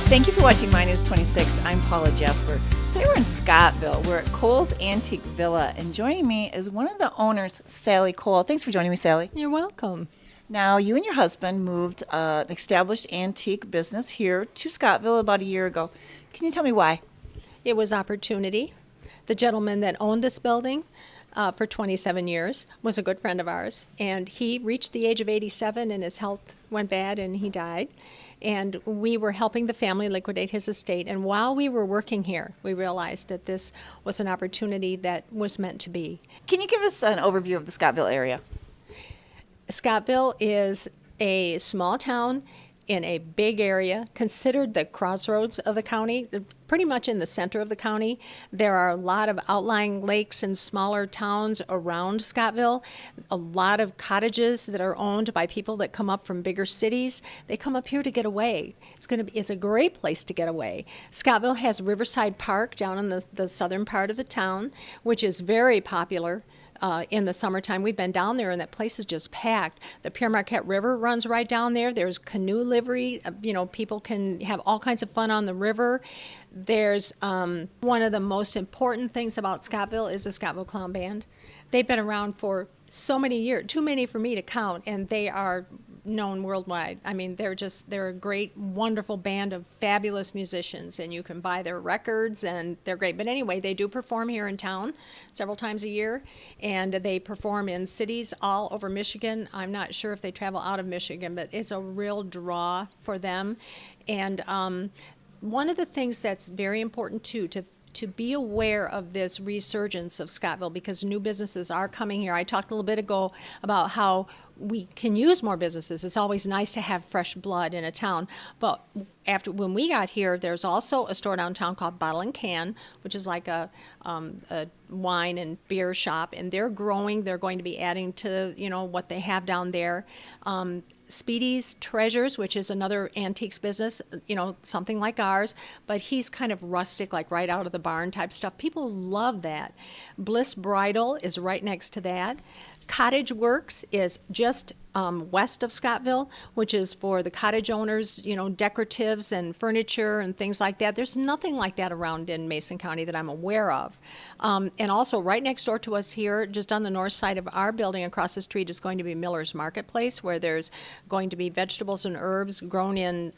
Thank you for watching My News 26. I'm Paula, Jasper. Today we're in Scottville. We're at Cole's Antique Villa, and joining me is one of the owners, Sally Cole. Thanks for joining me, Sally. You're welcome. Now, you and your husband moved an established antique business here to Scottville about a year ago. Can you tell me why? It was opportunity. The gentleman that owned this building for 27 years was a good friend of ours, and he reached the age of 87 and his health went bad and he died. And we were helping the family liquidate his estate. And while we were working here, we realized that this was an opportunity that was meant to be. Can you give us an overview of the Scottville area? Scottville is a small town in a big area, considered the crossroads of the county, pretty much in the center of the county. There are a lot of outlying lakes and smaller towns around Scottville, a lot of cottages that are owned by people that come up from bigger cities. They come up here to get away. It's a great place to get away. Scottville has Riverside Park down in the southern part of the town, which is very popular. In the summertime. We've been down there and that place is just packed. The Pere Marquette River runs right down there. There's canoe livery. People can have all kinds of fun on the river. There's one of the most important things about Scottville is the Scottville Clown Band. They've been around for so many years, too many for me to count, and they are known worldwide. I mean, they're a great, wonderful band of fabulous musicians, and you can buy their records, and they're great. But anyway, they do perform here in town several times a year, and they perform in cities all over Michigan. I'm not sure if they travel out of Michigan, but it's a real draw for them. And one of the things that's very important, too, to be aware of this resurgence of Scottville, because new businesses are coming here. I talked a little bit ago about how we can use more businesses. It's always nice to have fresh blood in a town. But when we got here, there's also a store downtown called Bottle and Can, which is like a wine and beer shop, and they're growing. They're going to be adding to what they have down there. Speedy's Treasures, which is another antiques business, something like ours, but he's kind of rustic, like right out of the barn type stuff. People love that. Bliss Bridal is right next to that. Cottage Works is just west of Scottville, which is for the cottage owners, decoratives and furniture and things like that. There's nothing like that around in Mason County that I'm aware of. And also right next door to us here, just on the north side of our building across the street, is going to be Miller's Marketplace, where there's going to be vegetables and herbs grown in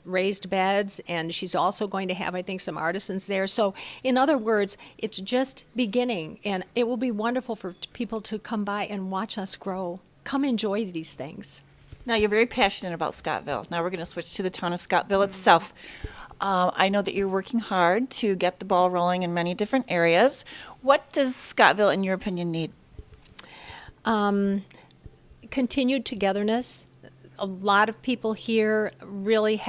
raised beds, and she's also going to have, I think, some artisans there. So in other words, it's just beginning, and it will be wonderful for people to come by and watch us grow. Come enjoy these things. Now, you're very passionate about Scottville. Now we're going to switch to the town of Scottville itself. I know that you're working hard to get the ball rolling in many different areas. What does Scottville, in your opinion, need? Continued togetherness. A lot of people here really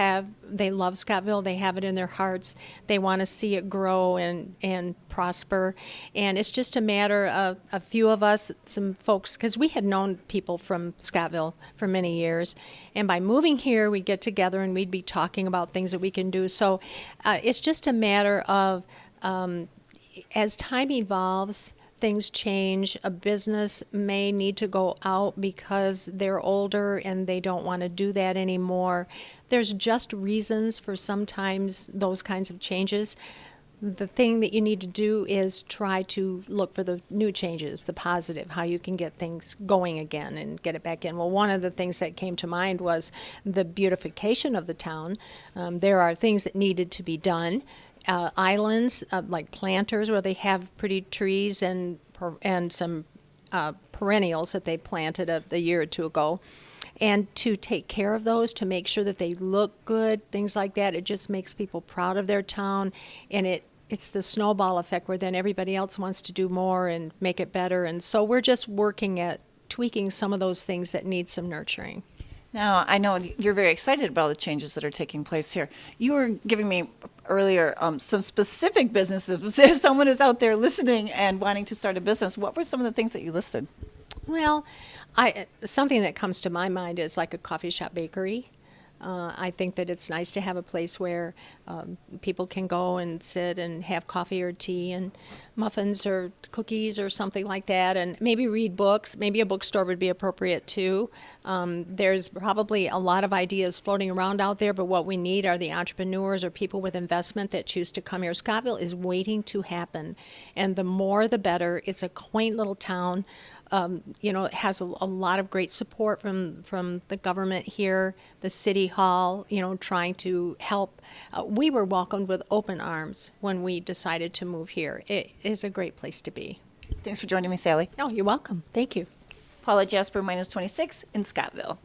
they love Scottville. They have it in their hearts. They want to see it grow and prosper. And it's just a matter of a few of us, some folks, because we had known people from Scottville for many years. And by moving here, we'd get together and we'd be talking about things that we can do. So it's just a matter of, as time evolves, things change. A business may need to go out because they're older and they don't want to do that anymore. There's just reasons for sometimes those kinds of changes. The thing that you need to do is try to look for the new changes, the positive, how you can get things going again and get it back in. Well, one of the things that came to mind was the beautification of the town. There are things that needed to be done. Islands, like planters, where they have pretty trees and some perennials that they planted a year or two ago. And to take care of those, to make sure that they look good, things like that, it just makes people proud of their town. And it's the snowball effect where then everybody else wants to do more and make it better. And so we're just working at tweaking some of those things that need some nurturing. Now, I know you're very excited about the changes that are taking place here. You were giving me earlier some specific businesses. If someone is out there listening and wanting to start a business, what were some of the things that you listed? Well, something that comes to my mind is like a coffee shop bakery. I think that it's nice to have a place where people can go and sit and have coffee or tea and muffins or cookies or something like that, and maybe read books. Maybe a bookstore would be appropriate too. There's probably a lot of ideas floating around out there, but what we need are the entrepreneurs or people with investment that choose to come here. Scottville is waiting to happen, and the more the better. It's a quaint little town. It has a lot of great support from the government here, the city hall, trying to help. We were welcomed with open arms when we decided to move here. It is a great place to be. Thanks for joining me, Sally. Oh, you're welcome. Thank you. Paula, Jasper, -26 in Scottville.